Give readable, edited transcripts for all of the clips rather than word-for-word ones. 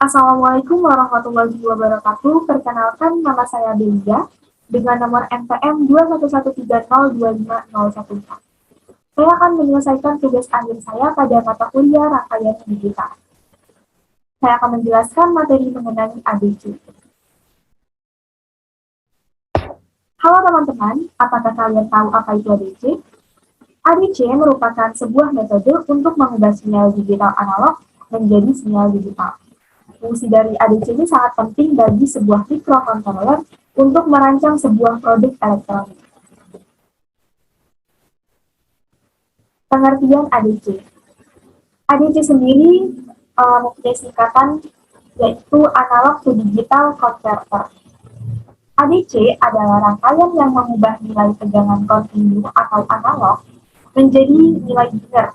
Assalamualaikum warahmatullahi wabarakatuh. Perkenalkan, nama saya Belia dengan nomor NPM 211302501. Saya akan menyelesaikan tugas akhir saya pada mata kuliah rangkaian digital. Saya akan menjelaskan materi mengenai ADC. Halo teman-teman, apakah kalian tahu apa itu ADC? ADC merupakan sebuah metode untuk mengubah sinyal digital analog menjadi sinyal digital. Fungsi dari ADC ini sangat penting bagi sebuah microcontroller untuk merancang sebuah produk elektronik. Pengertian ADC. ADC sendiri mempunyai singkatan yaitu Analog to Digital Converter. ADC adalah rangkaian yang mengubah nilai tegangan kontinu atau analog menjadi nilai linear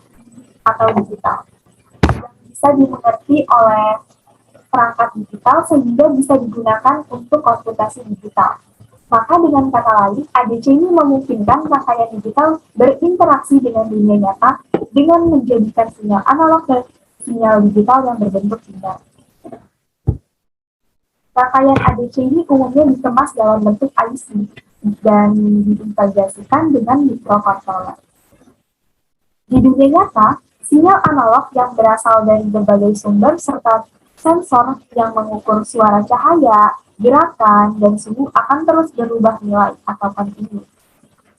atau digital, yang bisa dimengerti oleh perangkat digital sehingga bisa digunakan untuk komputasi digital. Maka dengan kata lain, ADC ini memungkinkan rangkaian digital berinteraksi dengan dunia nyata dengan menjadikan sinyal analog dan sinyal digital yang berbentuk sinyal. Rangkaian ADC ini umumnya dikemas dalam bentuk IC dan diintegrasikan dengan microcontroller. Di dunia nyata, sinyal analog yang berasal dari berbagai sumber serta sensor yang mengukur suara cahaya, gerakan, dan suhu akan terus berubah nilai atau kontinu,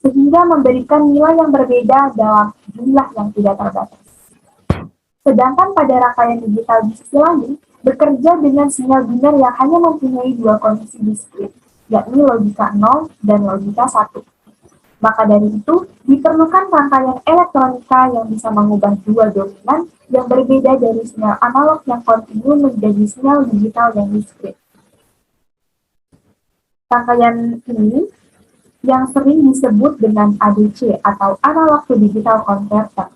sehingga memberikan nilai yang berbeda dalam jumlah yang tidak terbatas. Sedangkan pada rangkaian digital di sisi lain, bekerja dengan sinyal biner yang hanya mempunyai dua kondisi diskrit, yakni logika 0 dan logika 1. Maka dari itu, diperlukan rangkaian elektronika yang bisa mengubah dua dominan yang berbeda dari sinyal analog yang kontinu menjadi sinyal digital yang diskrit. Rangkaian ini yang sering disebut dengan ADC atau Analog to Digital Converter.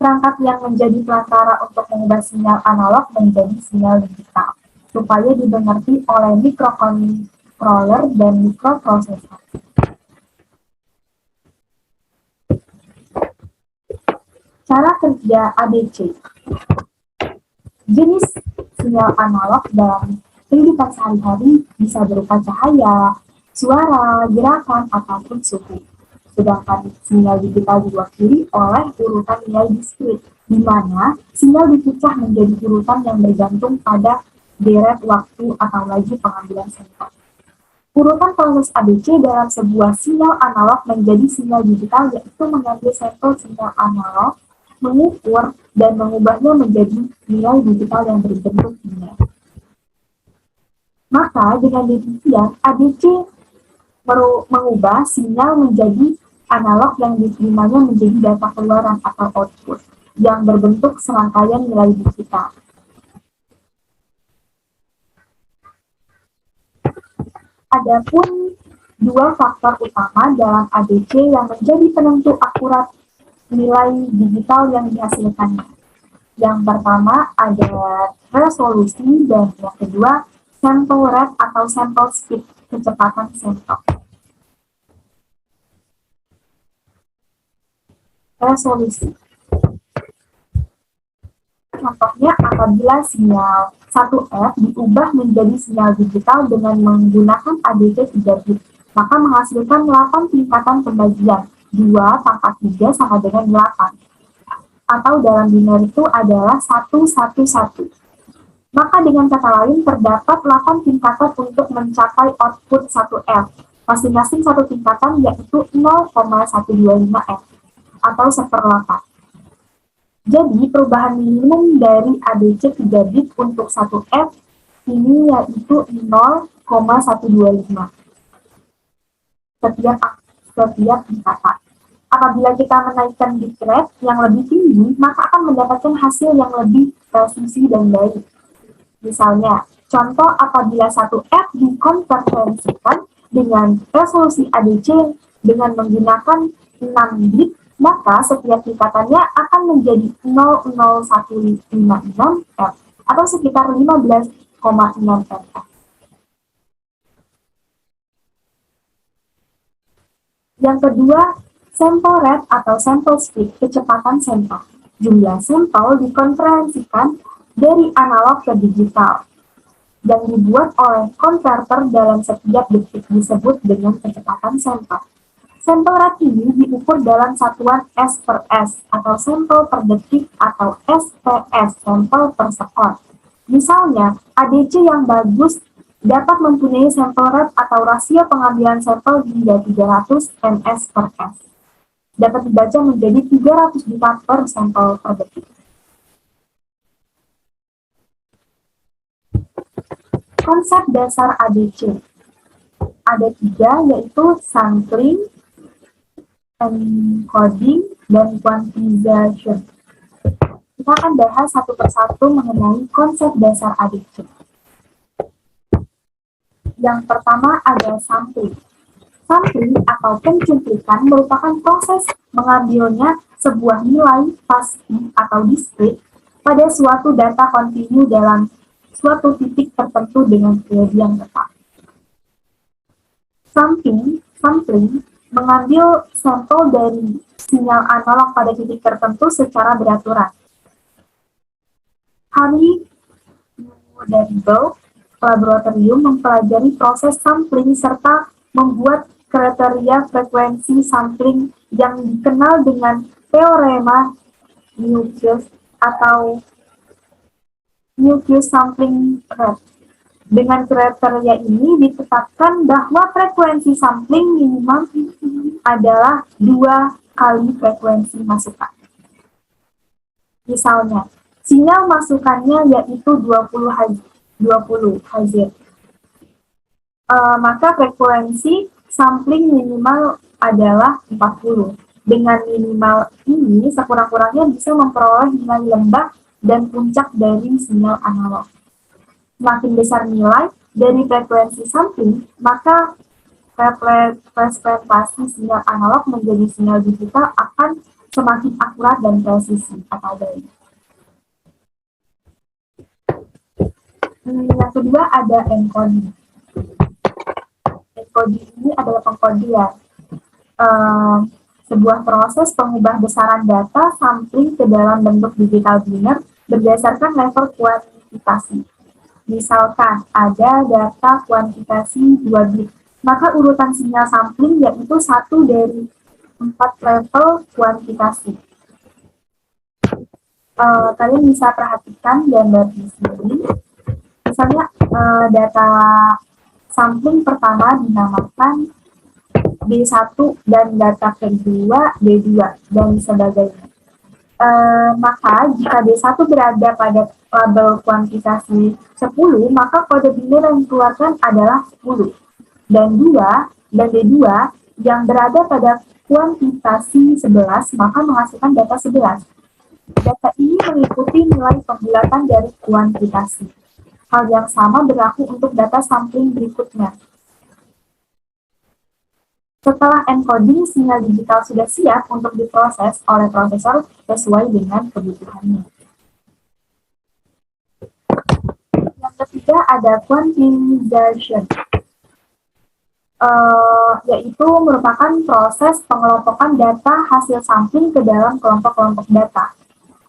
Perangkat yang menjadi perantara untuk mengubah sinyal analog menjadi sinyal digital, supaya dimengerti oleh microcontroller dan microprocessor. Cara kerja ADC. Jenis sinyal analog dalam kehidupan sehari-hari bisa berupa cahaya, suara, gerakan, ataupun suhu. Sedangkan sinyal digital diwakili oleh urutan nilai diskrit, di mana sinyal dipecah menjadi urutan yang bergantung pada deret waktu atau laju pengambilan sampel. Urutan proses ADC dalam sebuah sinyal analog menjadi sinyal digital yaitu mengambil sampel sinyal analog, mengukur, dan mengubahnya menjadi nilai digital yang berbentuk linear. Maka dengan demikian, ADC mengubah sinyal menjadi analog yang diterimanya menjadi data keluaran atau output yang berbentuk serangkaian nilai digital. Adapun dua faktor utama dalam ADC yang menjadi penentu akurat nilai digital yang dihasilkannya. Yang pertama ada resolusi dan yang kedua sample rate atau sample speed, kecepatan sampel. Resolusi. Contohnya apabila sinyal 1F diubah menjadi sinyal digital dengan menggunakan ADC 3 bit, maka menghasilkan 8 tingkatan pembagian, 2 pangkat 3 sama dengan 8. Atau dalam biner itu adalah 111. Maka dengan kata lain terdapat 8 tingkatan untuk mencapai output 1F. Masing-masing satu tingkatan yaitu 0,125F atau 1/8. Jadi perubahan minimum dari ADC 3 bit untuk 1F ini yaitu 0,125 setiap tingkatan. Apabila kita menaikkan bit rate yang lebih tinggi, maka akan mendapatkan hasil yang lebih presisi dan baik. Misalnya, contoh apabila 1F dikonversikan dengan resolusi ADC dengan menggunakan 6 bit, maka setiap tingkatannya akan menjadi 0,0156F atau sekitar 15,6F. Yang kedua, sample rate atau sample speed, kecepatan sampel. Jumlah sampel dikonversikan dari analog ke digital yang dibuat oleh konverter dalam setiap detik disebut dengan kecepatan sampel. Sampel rate ini diukur dalam satuan S per S atau sampel per detik atau SPS, sampel per sekon. Misalnya, ADC yang bagus dapat mempunyai sampel rate atau rasio pengambilan sampel hingga 300 ms per S. Dapat dibaca menjadi 300 juta per sampel per detik. Konsep dasar ADC. Ada 3, yaitu sampling, encoding, dan quantization. Kita akan bahas satu persatu mengenai konsep dasar ADC. Yang pertama ada sampling. Sampling atau pencuntikan merupakan proses mengambilnya sebuah nilai pasti atau diskrit pada suatu data kontinu dalam suatu titik tertentu dengan periode yang tetap. Sampling mengambil sampel dari sinyal analog pada titik tertentu secara beraturan. Kami dari Bell Laboratorium mempelajari proses sampling serta membuat kriteria frekuensi sampling yang dikenal dengan teorema Nyquist atau Nyquist sampling rate. Dengan kriteria ini ditetapkan bahwa frekuensi sampling minimal adalah 2 kali frekuensi masukan. Misalnya, sinyal masukannya yaitu 20 Hz. Maka frekuensi sampling minimal adalah 40. Dengan minimal ini, sekurang-kurangnya bisa memperoleh nilai lembah dan puncak dari sinyal analog. Semakin besar nilai dari frekuensi sampling, maka representasi sinyal analog menjadi sinyal digital akan semakin akurat dan presisi atau baik. Yang kedua ada encoding. Encoding ini adalah pengkodian. Sebuah proses pengubah besaran data sampling ke dalam bentuk digital biner berdasarkan level kuantifikasi. Misalkan ada data kuantifikasi 2 bit, maka urutan sinyal sampling yaitu 1 dari 4 level kuantifikasi. Kalian bisa perhatikan gambar di sini. Misalnya data sampling pertama dinamakan B1 dan data kedua B2 dan sebagainya. Maka jika B1 berada pada label kuantifikasi 10, maka kode biner yang dikeluarkan adalah 10. Dan B2 yang berada pada kuantifikasi 11, maka menghasilkan data 11. Data ini mengikuti nilai pembulatan dari kuantifikasi. Hal yang sama berlaku untuk data sampling berikutnya. Setelah encoding, sinyal digital sudah siap untuk diproses oleh prosesor sesuai dengan kebutuhannya. Yang ketiga ada quantization, yaitu merupakan proses pengelompokan data hasil sampling ke dalam kelompok-kelompok data.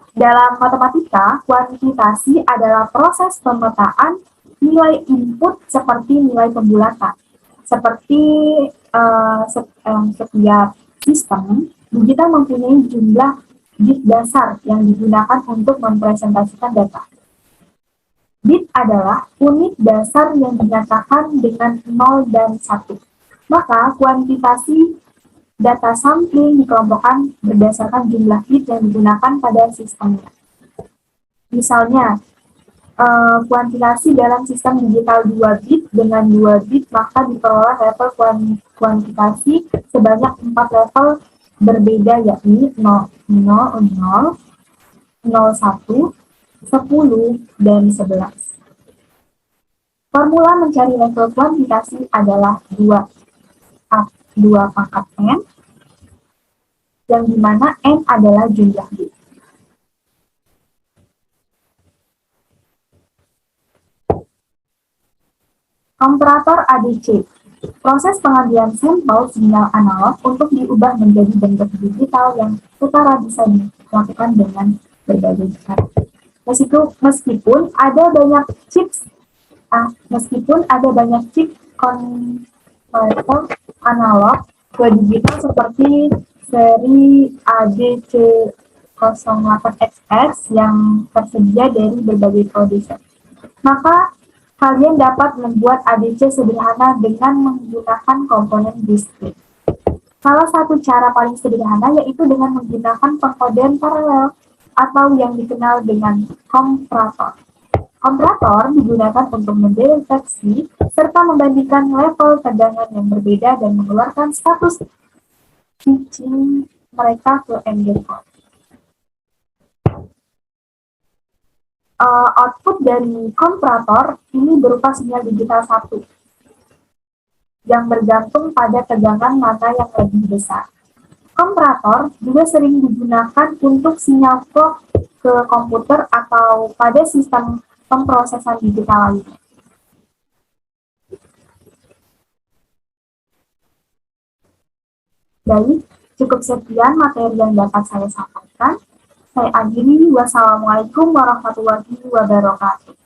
Dalam matematika, kuantitasi adalah proses pemetaan nilai input seperti nilai pembulatan. Seperti setiap sistem, digital mempunyai jumlah bit dasar yang digunakan untuk mempresentasikan data. Bit adalah unit dasar yang dinyatakan dengan 0 dan 1. Maka kuantitasi data sampling dikelompokkan berdasarkan jumlah bit yang digunakan pada sistemnya. Misalnya, kuantitasi dalam sistem digital 2 bit dengan 2 bit, maka diperoleh level kuantitasi sebanyak 4 level berbeda, yakni 0, 0, 0, 01, 10, dan 11. Formula mencari level kuantitasi adalah 2 pangkat n, yang dimana n adalah jumlah bit. Komparator ADC, proses pengambilan sampel sinyal analog untuk diubah menjadi bentuk digital yang setara bisa dilakukan dengan berbagai cara. Meskipun ada banyak chip konverter analog ke digital seperti seri ADC08XX yang tersedia dari berbagai produsen. Maka kalian dapat membuat ADC sederhana dengan menggunakan komponen diskrit. Salah satu cara paling sederhana yaitu dengan menggunakan pengkodean paralel atau yang dikenal dengan komparator. Komparator digunakan untuk mendeteksi serta membandingkan level tegangan yang berbeda dan mengeluarkan status switching mereka ke NG code. Output dari komparator ini berupa sinyal digital 1 yang bergantung pada tegangan mana yang lebih besar. Komparator juga sering digunakan untuk sinyal clock ke komputer atau pada sistem pemrosesan digital lainnya. Baik, cukup sekian materi yang dapat saya sampaikan. Saya akhiri. Wassalamualaikum warahmatullahi wabarakatuh.